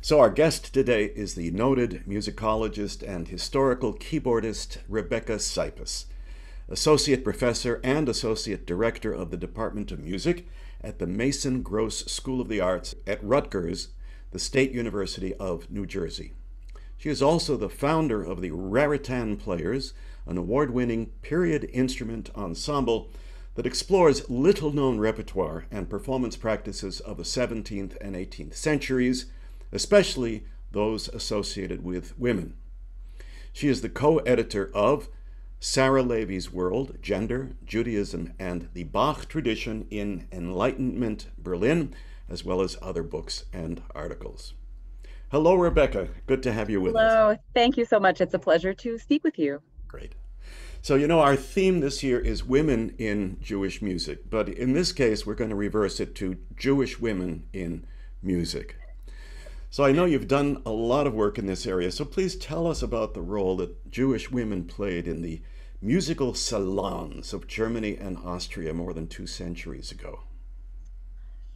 So our guest today is the noted musicologist and historical keyboardist Rebecca Cypess, Associate Professor and Associate Director of the Department of Music at the Mason Gross School of the Arts at Rutgers, the State University of New Jersey. She is also the founder of the Raritan Players, an award-winning period instrument ensemble that explores little-known repertoire and performance practices of the 17th and 18th centuries, especially those associated with women. She is the co-editor of Sara Levy's World, Gender, Judaism, and the Bach Tradition in Enlightenment, Berlin, as well as other books and articles. Hello, Rebecca. Good to have you with us. Hello. Thank you so much. It's a pleasure to speak with you. Great. So, our theme this year is women in Jewish music, but in this case, we're going to reverse it to Jewish women in music. So I know you've done a lot of work in this area, so please tell us about the role that Jewish women played in the musical salons of Germany and Austria more than 2 centuries ago.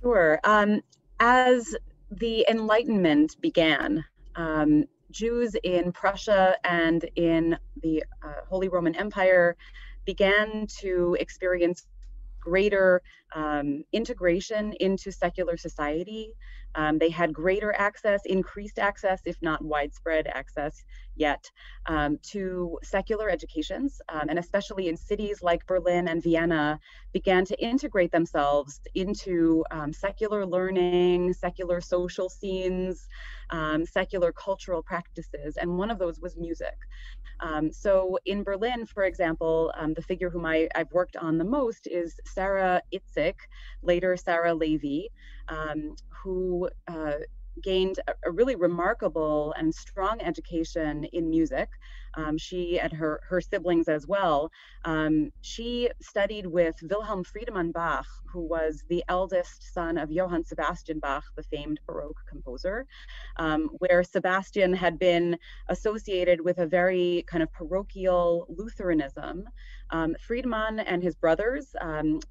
Sure. As the Enlightenment began, Jews in Prussia and in the Holy Roman Empire began to experience greater integration into secular society. They had greater access, increased access, if not widespread access yet, to secular educations, and especially in cities like Berlin and Vienna, began to integrate themselves into secular learning, secular social scenes, secular cultural practices, and one of those was music. So in Berlin, for example, the figure whom I've worked on the most is Sara Itzik, later Sara Levy, who gained a really remarkable and strong education in music. She and her siblings as well. She studied with Wilhelm Friedemann Bach, who was the eldest son of Johann Sebastian Bach, the famed Baroque composer, where Sebastian had been associated with a very kind of parochial Lutheranism. Friedemann and his brothers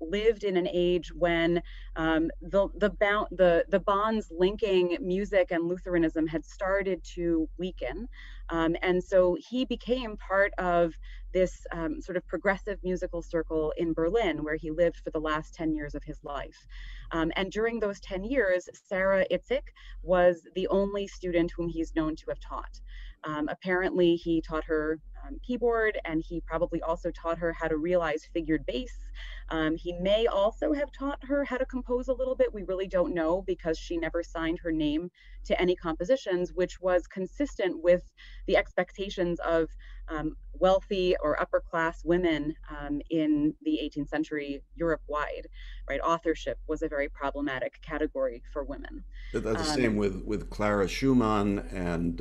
lived in an age when the bonds linking music and Lutheranism had started to weaken. And so he became part of this sort of progressive musical circle in Berlin, where he lived for the last 10 years of his life. And during those 10 years, Sara Itzik was the only student whom he's known to have taught. Apparently, he taught her keyboard, and he probably also taught her how to realize figured bass. He may also have taught her how to compose a little bit. We really don't know, because she never signed her name to any compositions, which was consistent with the expectations of wealthy or upper class women in the 18th century Europe-wide. Right, authorship was a very problematic category for women. That's the same with Clara Schumann and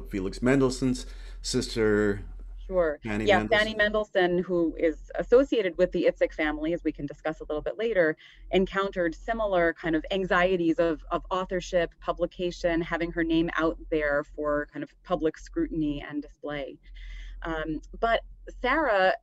Felix Mendelssohn's sister. Sure. Fanny Mendelssohn, who is associated with the Itzik family, as we can discuss a little bit later, encountered similar kind of anxieties of authorship, publication, having her name out there for kind of public scrutiny and display. But Sara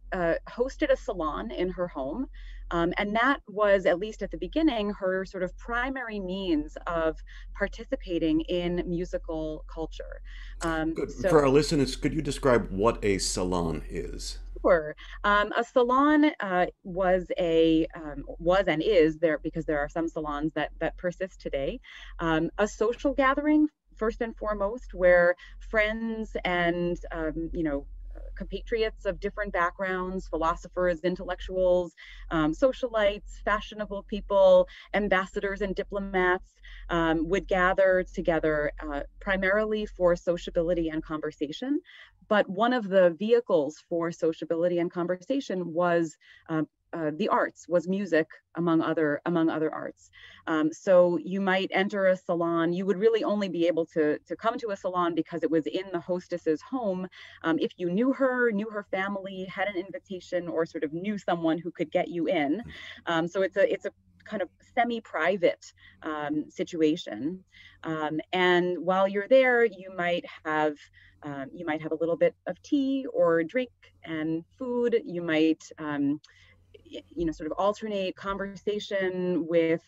hosted a salon in her home, and that was, at least at the beginning, her sort of primary means of participating in musical culture. For our listeners, could you describe what a salon is? Sure. A salon was and is there, because there are some salons that persist today, a social gathering first and foremost, where friends and compatriots of different backgrounds, philosophers, intellectuals, socialites, fashionable people, ambassadors and diplomats would gather together primarily for sociability and conversation. But one of the vehicles for sociability and conversation was the arts, was music, among other arts. So you might enter a salon. You would really only be able to come to a salon because it was in the hostess's home. If you knew her family, had an invitation, or sort of knew someone who could get you in. So it's a kind of semi-private situation. And while you're there, you might have a little bit of tea or drink and food. You might sort of alternate conversation with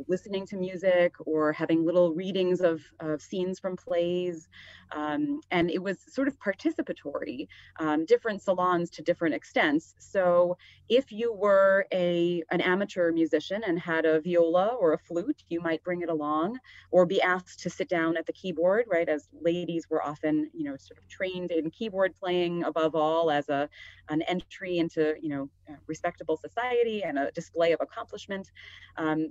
listening to music or having little readings of scenes from plays. And it was sort of participatory, different salons to different extents. So if you were an amateur musician and had a viola or a flute, you might bring it along or be asked to sit down at the keyboard, right? As ladies were often, sort of trained in keyboard playing above all as an entry into, respectable society and a display of accomplishment.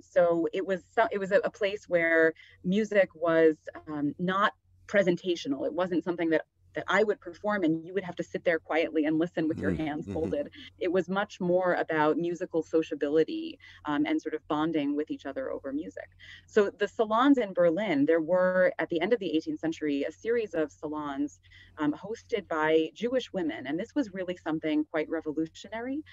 So it was a place where music was not presentational. It wasn't something that I would perform and you would have to sit there quietly and listen with your hands folded. It was much more about musical sociability and sort of bonding with each other over music. So the salons in Berlin, there were at the end of the 18th century a series of salons hosted by Jewish women, and this was really something quite revolutionary.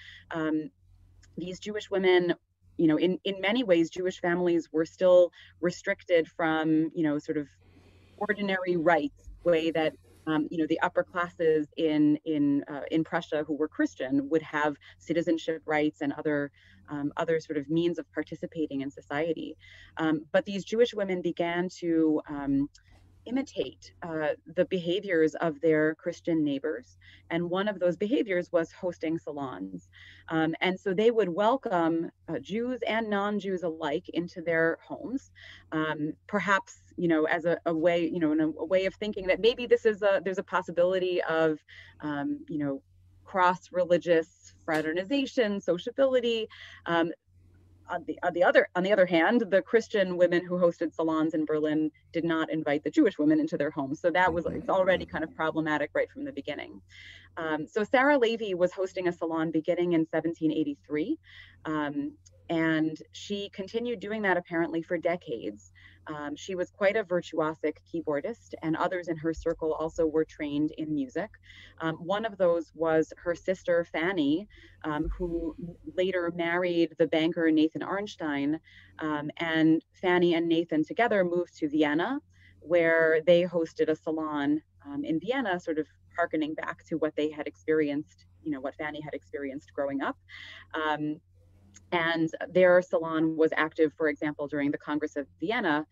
These Jewish women, in many ways, Jewish families were still restricted from, sort of ordinary rights, way that the upper classes in Prussia who were Christian would have citizenship rights and other sort of means of participating in society. But these Jewish women began to imitate the behaviors of their Christian neighbors. And one of those behaviors was hosting salons. And so they would welcome Jews and non-Jews alike into their homes, perhaps, as a way, in a way of thinking that maybe there's a possibility of, cross-religious fraternization, sociability. On the other hand, the Christian women who hosted salons in Berlin did not invite the Jewish women into their homes. So that was it's already kind of problematic right from the beginning. So Sara Levy was hosting a salon beginning in 1783. And she continued doing that apparently for decades. She was quite a virtuosic keyboardist, and others in her circle also were trained in music. One of those was her sister Fanny, who later married the banker Nathan Arnstein. And Fanny and Nathan together moved to Vienna, where they hosted a salon in Vienna, sort of hearkening back to what they had experienced, what Fanny had experienced growing up. And their salon was active, for example, during the Congress of Vienna,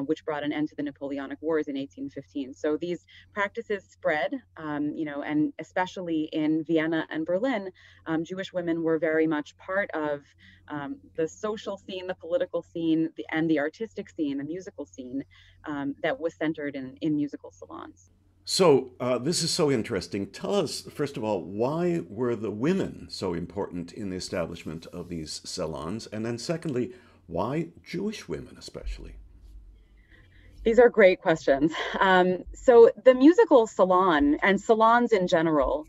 which brought an end to the Napoleonic Wars in 1815. So these practices spread, and especially in Vienna and Berlin, Jewish women were very much part of the social scene, the political scene, and the artistic scene, the musical scene that was centered in musical salons. So this is so interesting. Tell us, first of all, why were the women so important in the establishment of these salons? And then secondly, why Jewish women especially? These are great questions. So the musical salon and salons in general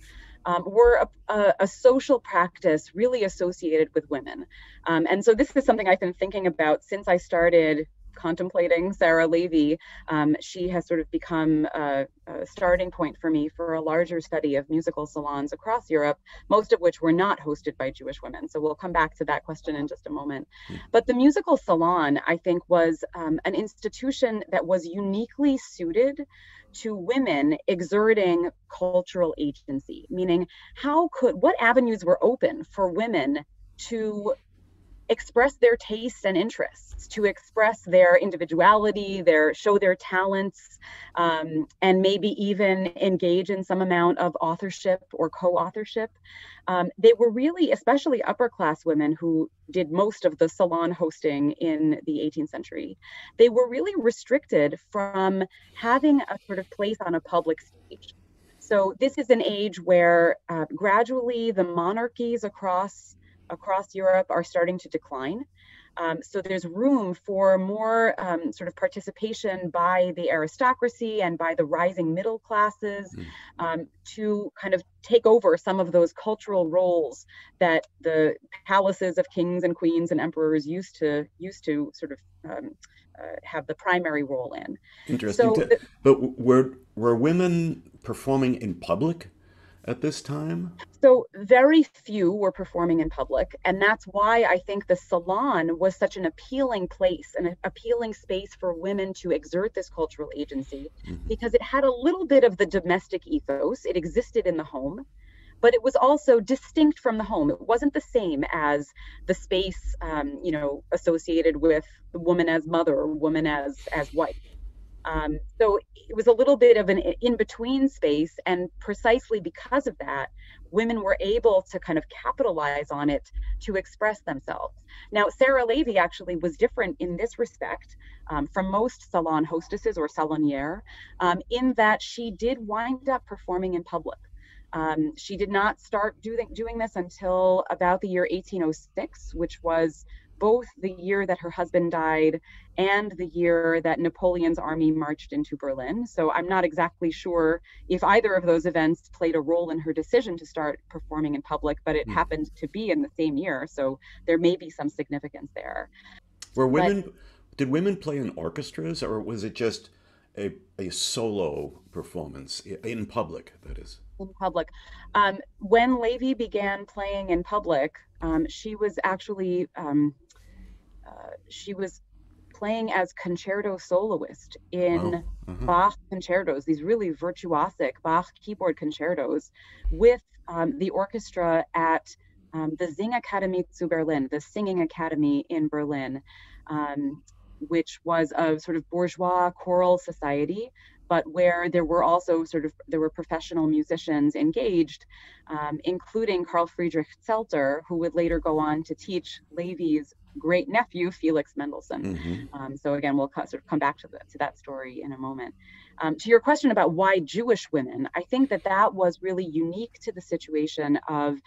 were a social practice really associated with women. And so this is something I've been thinking about since I started contemplating Sara Levy. She has sort of become a starting point for me for a larger study of musical salons across Europe, most of which were not hosted by Jewish women. So we'll come back to that question in just a moment. But the musical salon, I think, was an institution that was uniquely suited to women exerting cultural agency, meaning what avenues were open for women to express their tastes and interests, to express their individuality, show their talents, and maybe even engage in some amount of authorship or co-authorship. They were really, especially upper class women who did most of the salon hosting in the 18th century, they were really restricted from having a sort of place on a public stage. So this is an age where gradually the monarchies across Europe are starting to decline. So there's room for more sort of participation by the aristocracy and by the rising middle classes to kind of take over some of those cultural roles that the palaces of kings and queens and emperors used to sort of have the primary role in. Interesting. So, but were women performing in public at this time? So very few were performing in public. And that's why I think the salon was such an appealing place, an appealing space for women to exert this cultural agency, because it had a little bit of the domestic ethos. It existed in the home, but it was also distinct from the home. It wasn't the same as the space, associated with the woman as mother or woman as wife. So it was a little bit of an in-between space, and precisely because of that, women were able to kind of capitalize on it to express themselves. Now, Sara Levy actually was different in this respect from most salon hostesses or salonières, in that she did wind up performing in public. She did not start doing this until about the year 1806, which was both the year that her husband died and the year that Napoleon's army marched into Berlin. So I'm not exactly sure if either of those events played a role in her decision to start performing in public, but it happened to be in the same year. So there may be some significance there. Did women play in orchestras, or was it just a solo performance in public, that is? In public. When Levy began playing in public, she was actually she was playing as concerto soloist in Bach concertos, these really virtuosic Bach keyboard concertos with the orchestra at the Singakademie zu Berlin, the Singing Academy in Berlin, which was a sort of bourgeois choral society, but where there were also there were professional musicians engaged, including Carl Friedrich Zelter, who would later go on to teach Levy's great nephew, Felix Mendelssohn. So again, we'll sort of come back to that story in a moment. To your question about why Jewish women, I think that was really unique to the situation of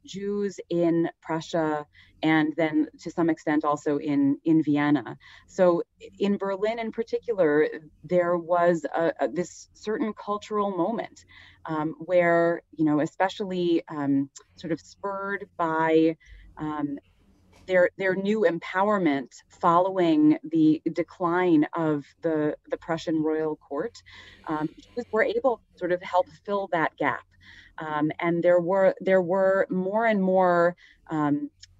Jews in Prussia, and then to some extent also in Vienna. So in Berlin in particular, there was this certain cultural moment where, especially sort of spurred by their new empowerment following the decline of the Prussian royal court, Jews were able to sort of help fill that gap. And there were more and more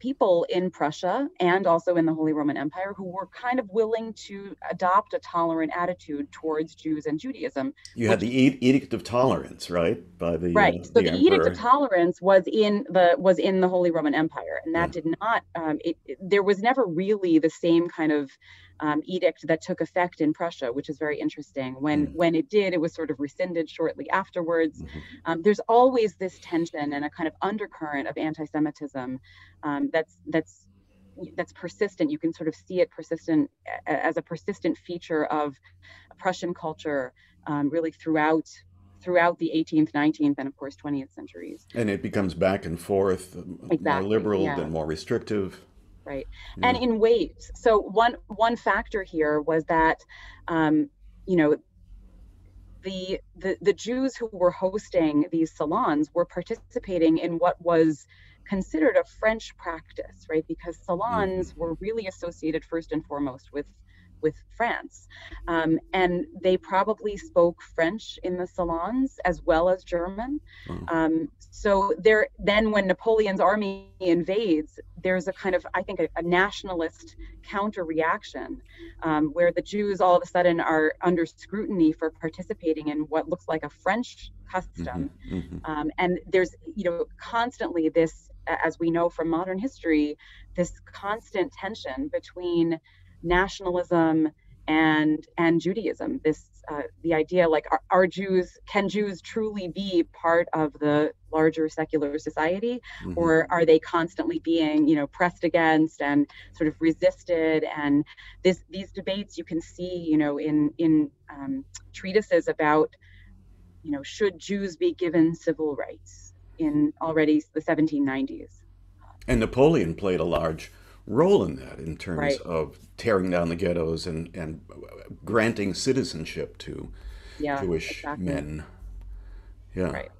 people in Prussia and also in the Holy Roman Empire who were kind of willing to adopt a tolerant attitude towards Jews and Judaism. You had the Edict of Tolerance, right? By the right. So the Edict of Tolerance was in the Holy Roman Empire, and that did not. There was never really the same kind of edict that took effect in Prussia, which is very interesting. When it did, it was sort of rescinded shortly afterwards. There's always this tension and a kind of undercurrent of anti-Semitism that's persistent. You can sort of see it persistent as a persistent feature of Prussian culture, really throughout the 18th, 19th, and of course 20th centuries. And it becomes back and forth, more liberal, then more restrictive. Right. Yeah. And in waves. So one factor here was that, the Jews who were hosting these salons were participating in what was considered a French practice, right? Because salons were really associated first and foremost with France. And they probably spoke French in the salons as well as German. So then when Napoleon's army invades, there's a kind of, I think, a nationalist counter-reaction where the Jews all of a sudden are under scrutiny for participating in what looks like a French custom. And there's, constantly this, as we know from modern history, this constant tension between nationalism and Judaism. This the idea, like, can Jews truly be part of the larger secular society, or are they constantly being pressed against and sort of resisted? And these debates you can see in treatises about should Jews be given civil rights in already the 1790s. And Napoleon played a large role in that, in terms of tearing down the ghettos and granting citizenship to Jewish men. Yeah. Right.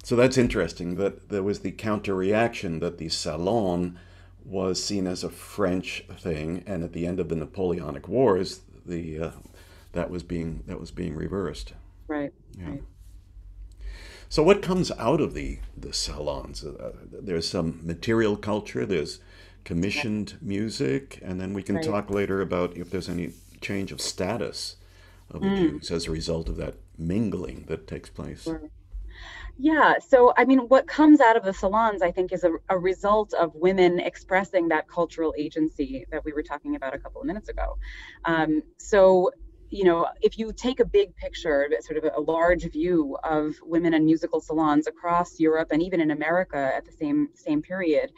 So that's interesting that there was the counter-reaction that the Salon was seen as a French thing, and at the end of the Napoleonic Wars, that was being reversed. Right. Yeah. Right. So what comes out of the salons? There's some material culture, there's commissioned music, and then we can talk later about if there's any change of status of the Jews as a result of that mingling that takes place. Sure. Yeah, so I mean, what comes out of the salons, I think, is a result of women expressing that cultural agency that we were talking about a couple of minutes ago. So, you know, if you take a big picture, sort of a large view of women and musical salons across Europe and even in America at the same period,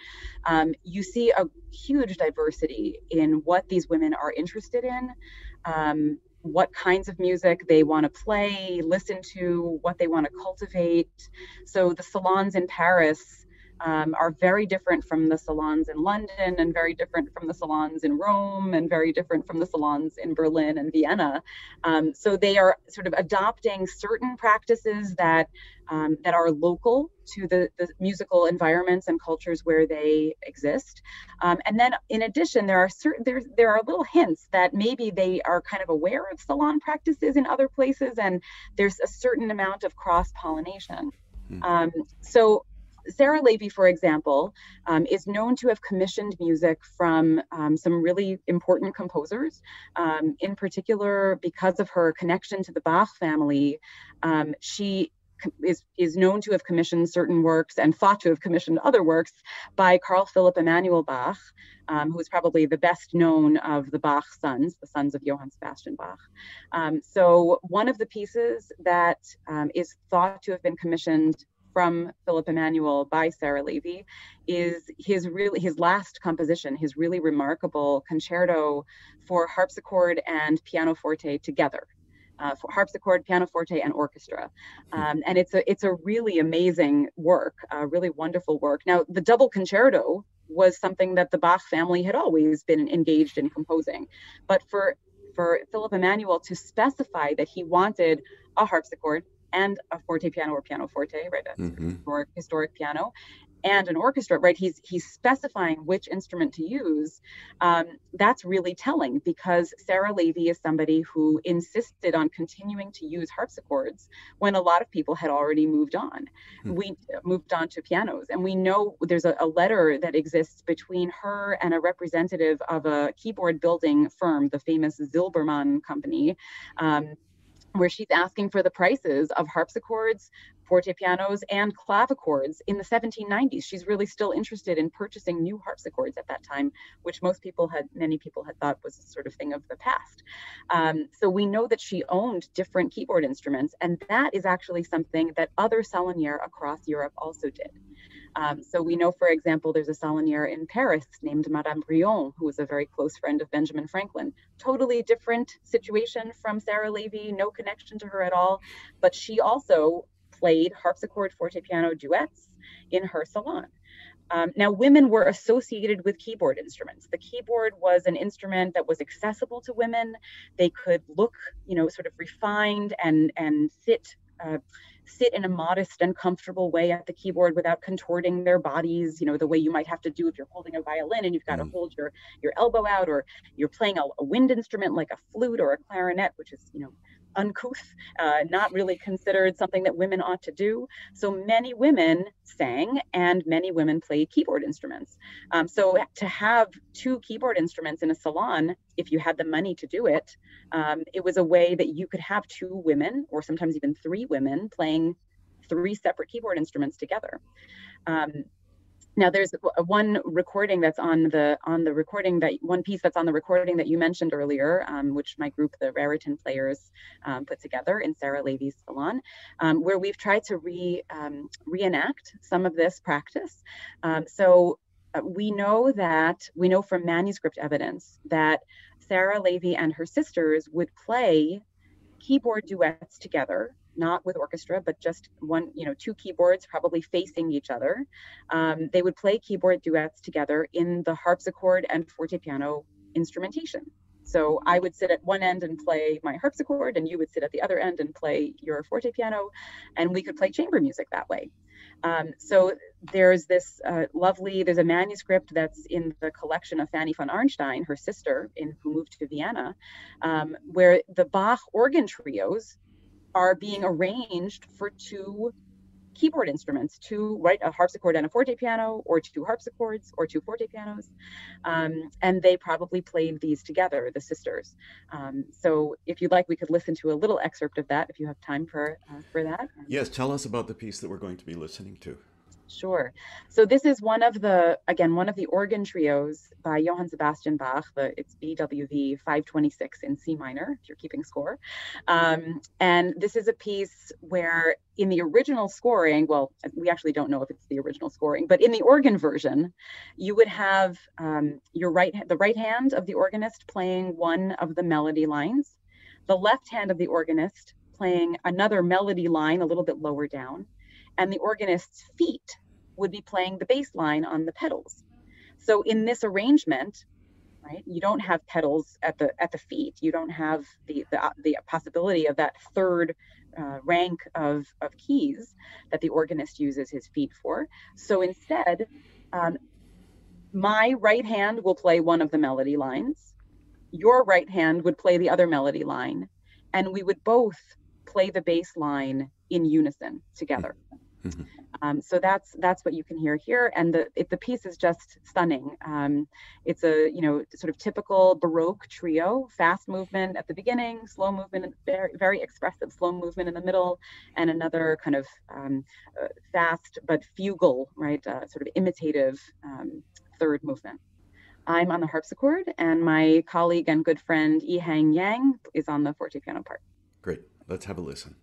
you see a huge diversity in what these women are interested in. What kinds of music they want to play, listen to, what they want to cultivate. So the salons in Paris are very different from the salons in London, and very different from the salons in Rome, and very different from the salons in Berlin and Vienna. So they are sort of adopting certain practices that that are local to the musical environments and cultures where they exist. And then in addition, there are little hints that maybe they are kind of aware of salon practices in other places, and there's a certain amount of cross-pollination. So Sara Levy, for example, is known to have commissioned music from some really important composers. In particular, because of her connection to the Bach family, she is known to have commissioned certain works and thought to have commissioned other works by Carl Philipp Emanuel Bach, who is probably the best known of the Bach sons, the sons of Johann Sebastian Bach. So one of the pieces that is thought to have been commissioned from Philipp Emanuel by Sara Levy is his last composition, his really remarkable concerto for harpsichord and pianoforte together. For harpsichord, pianoforte, and orchestra. And it's a really amazing work, a really wonderful work. Now, the double concerto was something that the Bach family had always been engaged in composing. But for Philipp Emanuel to specify that he wanted a harpsichord and a fortepiano or pianoforte, right, a historic piano, and an orchestra, right? He's specifying which instrument to use. That's really telling, because Sara Levy is somebody who insisted on continuing to use harpsichords when a lot of people had already moved on. We moved on to pianos, and we know there's a letter that exists between her and a representative of a keyboard building firm, the famous Zilbermann company, where she's asking for the prices of harpsichords, fortepianos, and clavichords in the 1790s. She's really still interested in purchasing new harpsichords at that time, which many people had thought was a sort of thing of the past. So we know that she owned different keyboard instruments, and that is actually something that other saloniers across Europe also did. So we know, for example, there's a salonier in Paris named Madame Brion, who was a very close friend of Benjamin Franklin. Totally different situation from Sara Levy, no connection to her at all, but she also played harpsichord fortepiano duets in her salon. Now, women were associated with keyboard instruments. The keyboard was an instrument that was accessible to women. They could look, sort of refined and sit in a modest and comfortable way at the keyboard without contorting their bodies, the way you might have to do if you're holding a violin and you've got to hold your elbow out, or you're playing a wind instrument like a flute or a clarinet, which is, uncouth, not really considered something that women ought to do. So many women sang and many women played keyboard instruments. So to have two keyboard instruments in a salon, if you had the money to do it, it was a way that you could have two women, or sometimes even three women, playing three separate keyboard instruments together. Now, there's one recording that's on the recording, that one piece that's on the recording that you mentioned earlier, which my group, the Raritan players, put together in Sara Levy's salon, where we've tried to reenact some of this practice. So we know from manuscript evidence that Sara Levy and her sisters would play keyboard duets together, not with orchestra, but just two keyboards probably facing each other. They would play keyboard duets together in the harpsichord and fortepiano instrumentation. So I would sit at one end and play my harpsichord, and you would sit at the other end and play your fortepiano, and we could play chamber music that way. So there's this there's a manuscript that's in the collection of Fanny von Arnstein, her sister, who moved to Vienna, where the Bach organ trios are being arranged for two keyboard instruments, a harpsichord and a fortepiano, or two harpsichords, or two fortepianos, and they probably played these together, the sisters. So if you'd like, we could listen to a little excerpt of that if you have time for that. Yes, tell us about the piece that we're going to be listening to. Sure. So this is one of the organ trios by Johann Sebastian Bach. It's BWV 526 in C minor, if you're keeping score. And this is a piece where in the original scoring, well, we actually don't know if it's the original scoring, but in the organ version, you would have the right hand of the organist playing one of the melody lines, the left hand of the organist playing another melody line a little bit lower down, and the organist's feet would be playing the bass line on the pedals. So in this arrangement, right, you don't have pedals at the feet. You don't have the possibility of that third rank of keys that the organist uses his feet for. So instead, my right hand will play one of the melody lines. Your right hand would play the other melody line, and we would both play the bass line in unison together. So that's what you can hear here, and the piece is just stunning. It's a sort of typical Baroque trio: fast movement at the beginning, slow movement, very very expressive slow movement in the middle, and another kind of fast but fugal, right, sort of imitative third movement. I'm on the harpsichord, and my colleague and good friend Yihang Yang is on the fortepiano part. Great. Let's have a listen.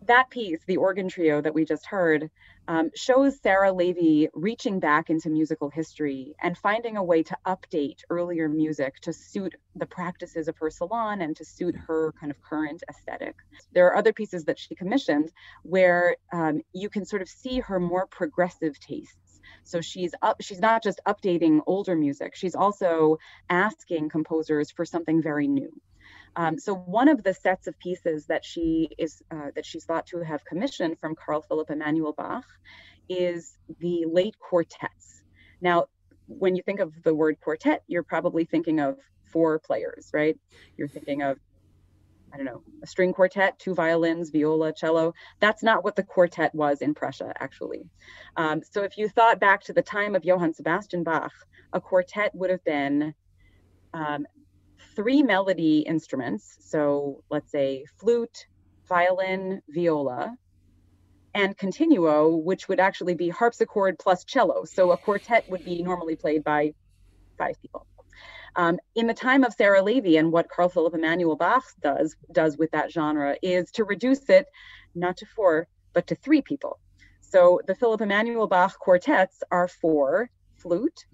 that piece, the organ trio that we just heard, shows Sara Levy reaching back into musical history and finding a way to update earlier music to suit the practices of her salon and to suit her kind of current aesthetic. There are other pieces that she commissioned where you can sort of see her more progressive tastes. So she's not just updating older music, she's also asking composers for something very new. So one of the sets of pieces that she's thought to have commissioned from Carl Philipp Emanuel Bach is the late quartets. Now, when you think of the word quartet, you're probably thinking of 4 players, right? You're thinking of, I don't know, a string quartet, 2 violins, viola, cello. That's not what the quartet was in Prussia, actually. So if you thought back to the time of Johann Sebastian Bach, a quartet would have been 3 melody instruments, so let's say flute, violin, viola, and continuo, which would actually be harpsichord plus cello. So a quartet would be normally played by 5 people. In the time of Sara Levy, and what Carl Philipp Emanuel Bach does with that genre is to reduce it not to 4, but to 3 people. So the Philipp Emanuel Bach quartets are for flute,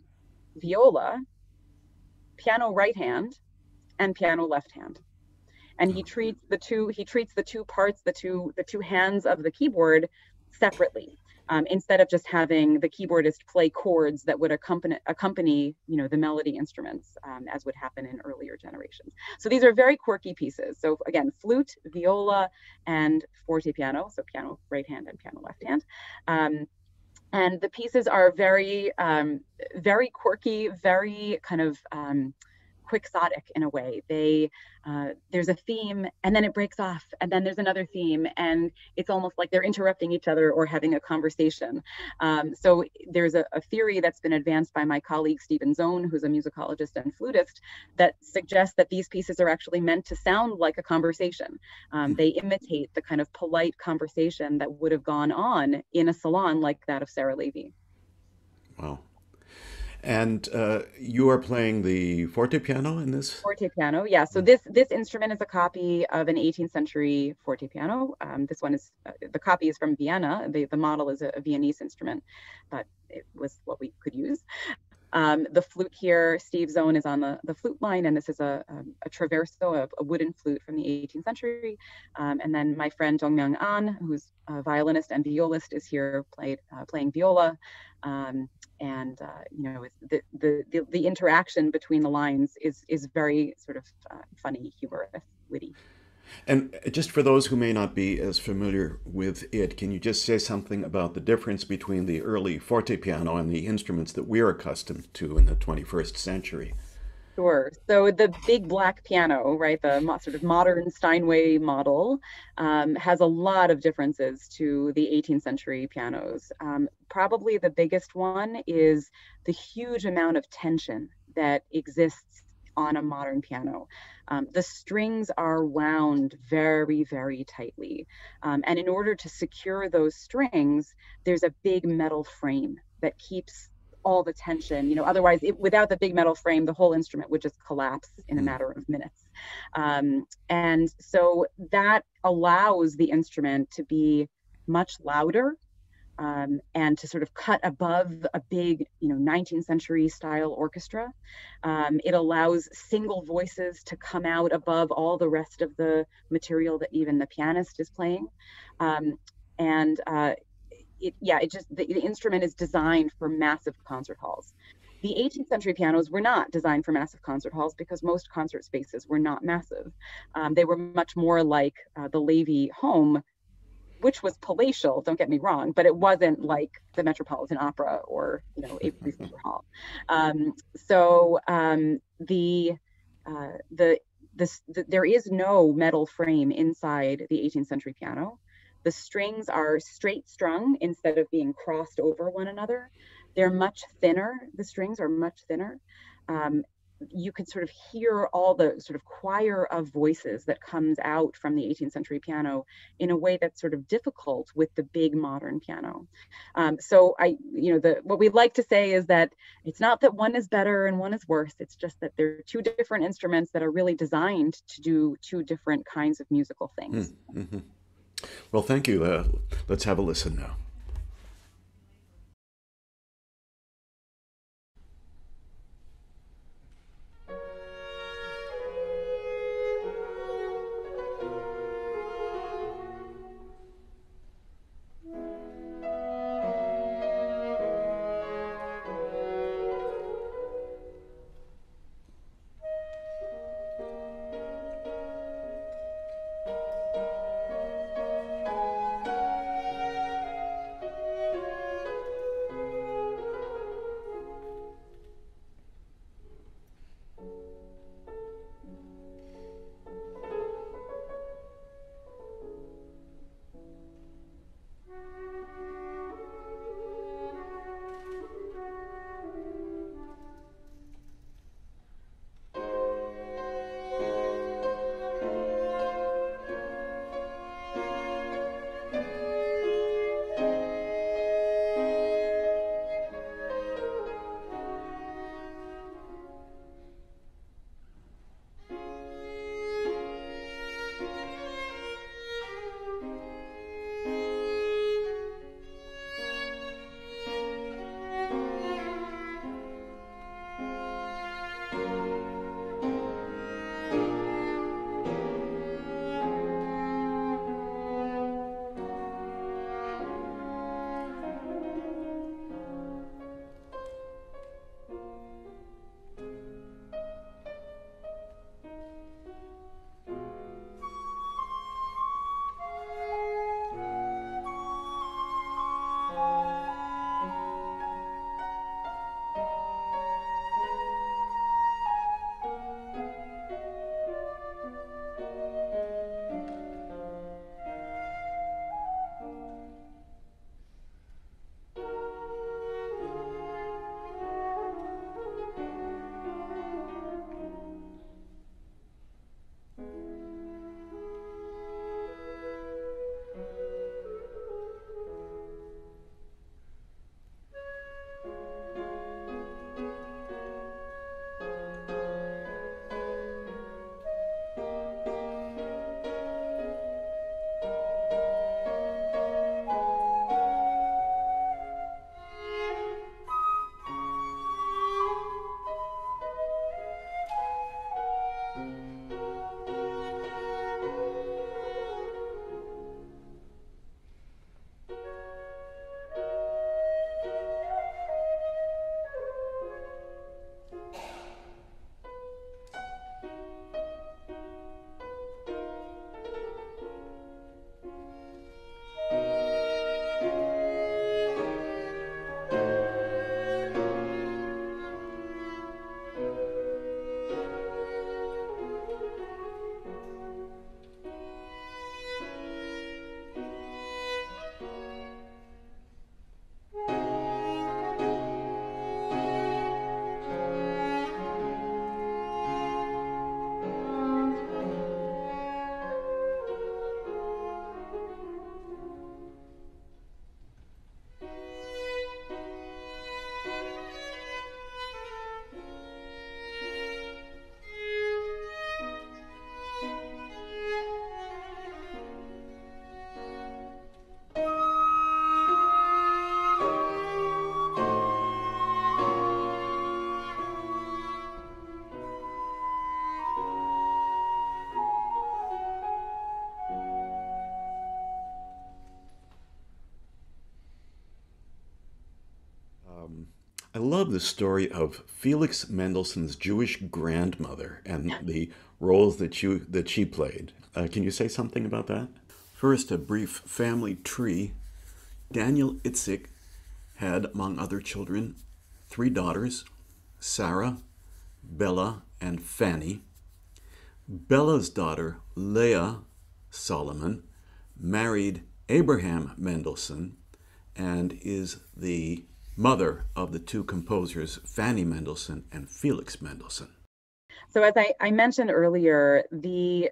viola, piano right hand, and piano left hand. And he treats the two parts, the two hands of the keyboard separately, instead of just having the keyboardist play chords that would accompany the melody instruments, as would happen in earlier generations. So these are very quirky pieces. So again, flute, viola, and fortepiano, so piano right hand and piano left hand. And the pieces are very, very quirky, very kind of quixotic in a way. There's a theme, and then it breaks off, and then there's another theme, and it's almost like they're interrupting each other or having a conversation. So there's a theory that's been advanced by my colleague Stephen Zone, who's a musicologist and flutist, that suggests that these pieces are actually meant to sound like a conversation. They imitate the kind of polite conversation that would have gone on in a salon like that of Sara Levy. Wow. And you are playing the fortepiano in this? Fortepiano, yeah. So this instrument is a copy of an 18th century fortepiano. This one is, the copy is from Vienna. The model is a Viennese instrument, but it was what we could use. The flute here, Steve Zone is on the flute line, and this is a traverso, a wooden flute from the 18th century. And then my friend Dongmyung An, who's a violinist and violist, is here playing viola. The interaction between the lines is very sort of funny, humorous, witty. And just for those who may not be as familiar with it, can you just say something about the difference between the early fortepiano and the instruments that we're accustomed to in the 21st century? Sure. So the big black piano, right, the sort of modern Steinway model, has a lot of differences to the 18th century pianos. Probably the biggest one is the huge amount of tension that exists on a modern piano. The strings are wound very, very tightly. And in order to secure those strings, there's a big metal frame that keeps all the tension, otherwise without the big metal frame, the whole instrument would just collapse in a matter of minutes. And so that allows the instrument to be much louder, and to sort of cut above a big, 19th century style orchestra. It allows single voices to come out above all the rest of the material that even the pianist is playing. The instrument is designed for massive concert halls. The 18th century pianos were not designed for massive concert halls because most concert spaces were not massive. They were much more like the Levy home, which was palatial, don't get me wrong, but it wasn't like the Metropolitan Opera or, Avery Theater Hall. There is no metal frame inside the 18th century piano. The strings are straight strung instead of being crossed over one another. They're much thinner. The strings are much thinner. You can sort of hear all the sort of choir of voices that comes out from the 18th century piano in a way that's sort of difficult with the big modern piano. What we like to say is that it's not that one is better and one is worse. It's just that they're 2 different instruments that are really designed to do 2 different kinds of musical things. Mm-hmm. Well, thank you. Let's have a listen now. I love the story of Felix Mendelssohn's Jewish grandmother and the roles that she played. Can you say something about that? First, a brief family tree. Daniel Itzik had, among other children, three daughters, Sarah, Bella, and Fanny. Bella's daughter, Leah Solomon, married Abraham Mendelssohn and is the mother of the two composers, Fanny Mendelssohn and Felix Mendelssohn. So as I mentioned earlier, the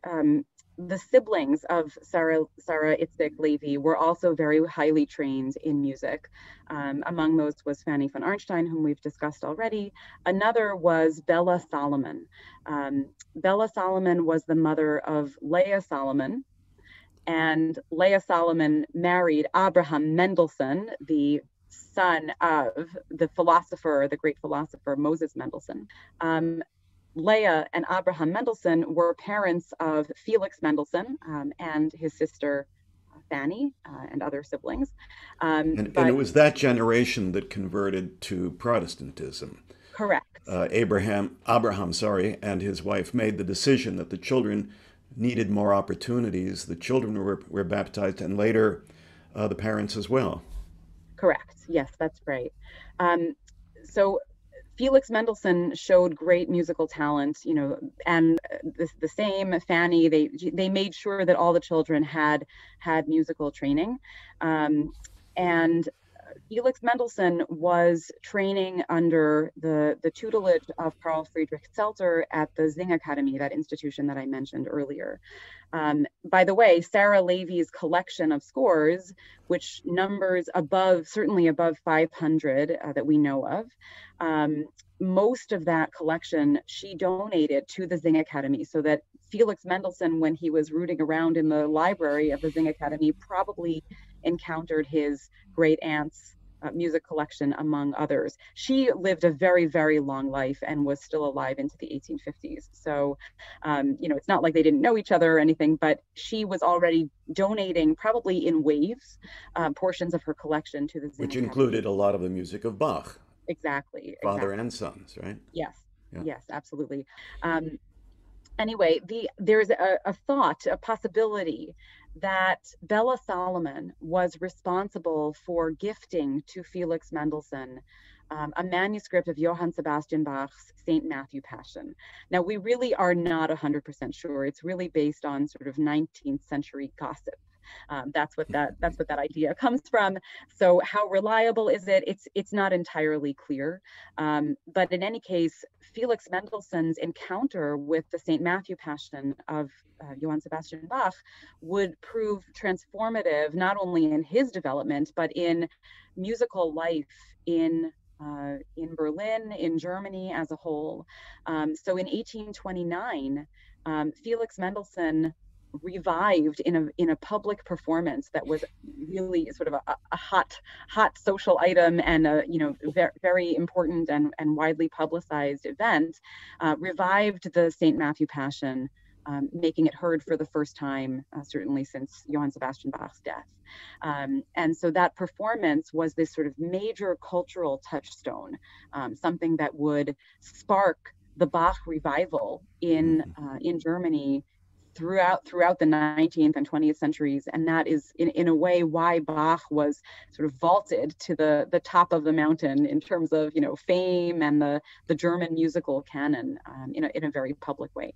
siblings of Sara Itzik Levy were also very highly trained in music. Among those was Fanny von Arnstein, whom we've discussed already. Another was Bella Solomon. Bella Solomon was the mother of Leah Solomon, And Leah Solomon married Abraham Mendelssohn, the son of the philosopher, the great philosopher Moses Mendelssohn. Leah and Abraham Mendelssohn were parents of Felix Mendelssohn and his sister Fanny and other siblings. And it was that generation that converted to Protestantism. Correct. Abraham, sorry, and his wife made the decision that the children needed more opportunities. The children were baptized, and later the parents as well. Correct. Yes, that's right. So Felix Mendelssohn showed great musical talent, and the same Fanny. They made sure that all the children had musical training, and Felix Mendelssohn was training under the tutelage of Carl Friedrich Zelter at the Singakademie, that institution that I mentioned earlier. By the way, Sara Levy's collection of scores, which numbers certainly above 500 that we know of, most of that collection she donated to the Singakademie, so that Felix Mendelssohn, when he was rooting around in the library of the Singakademie, probably encountered his great aunt's music collection, among others. She lived a very, very long life and was still alive into the 1850s. So, it's not like they didn't know each other or anything, but she was already donating, probably in waves, portions of her collection to the Singakademie. Which included a lot of the music of Bach. Exactly. Father and sons, right? Yes. Yeah. Yes, absolutely. Anyway, there's a thought, a possibility that Bella Solomon was responsible for gifting to Felix Mendelssohn a manuscript of Johann Sebastian Bach's St. Matthew Passion. Now, we really are not 100% sure. It's really based on sort of 19th century gossip. That's what that idea comes from. So how reliable is it? It's not entirely clear. But in any case, Felix Mendelssohn's encounter with the St. Matthew Passion of Johann Sebastian Bach would prove transformative, not only in his development, but in musical life in Berlin, in Germany as a whole. So in 1829, Felix Mendelssohn revived in a public performance that was really sort of a hot social item and a very important and widely publicized event, revived the St. Matthew Passion, making it heard for the first time, certainly since Johann Sebastian Bach's death. And so that performance was this sort of major cultural touchstone, something that would spark the Bach revival in Germany throughout the 19th and 20th centuries. And that is in a way why Bach was sort of vaulted to the top of the mountain in terms of fame and the German musical canon in a very public way.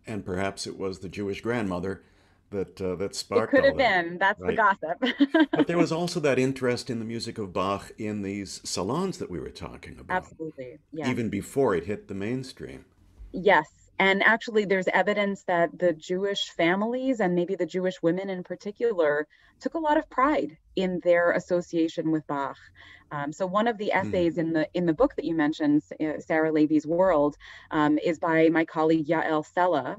And perhaps it was the Jewish grandmother that sparked it could all have that. been. That's Right. the gossip. But there was also that interest in the music of Bach in these salons that we were talking about. Absolutely. Yeah. Even before it hit the mainstream. Yes. And actually, there's evidence that the Jewish families, and maybe the Jewish women in particular, took a lot of pride in their association with Bach. So one of the essays in the book that you mentioned, Sara Levy's World, is by my colleague Yael Sella,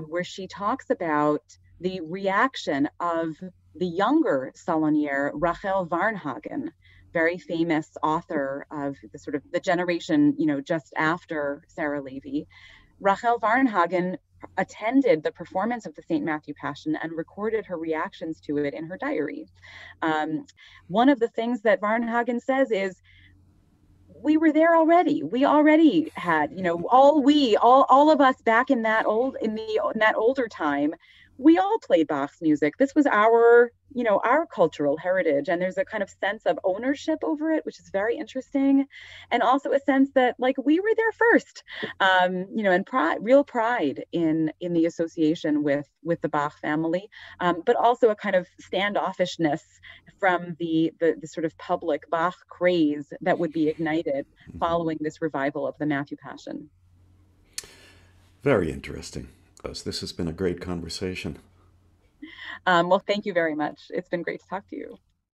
where she talks about the reaction of the younger salonier, Rachel Varnhagen, very famous author of the generation, just after Sara Levy. Rachel Varnhagen attended the performance of the St. Matthew Passion and recorded her reactions to it in her diary. One of the things that Varnhagen says is, we were there already. We already had, all of us back in that older time, we all played Bach's music. This was our cultural heritage. And there's a kind of sense of ownership over it, which is very interesting. And also a sense that we were there first, and real pride in the association with the Bach family, but also a kind of standoffishness from the sort of public Bach craze that would be ignited following this revival of the Matthew Passion. Very interesting. This has been a great conversation. Well, thank you very much. It's been great to talk to you.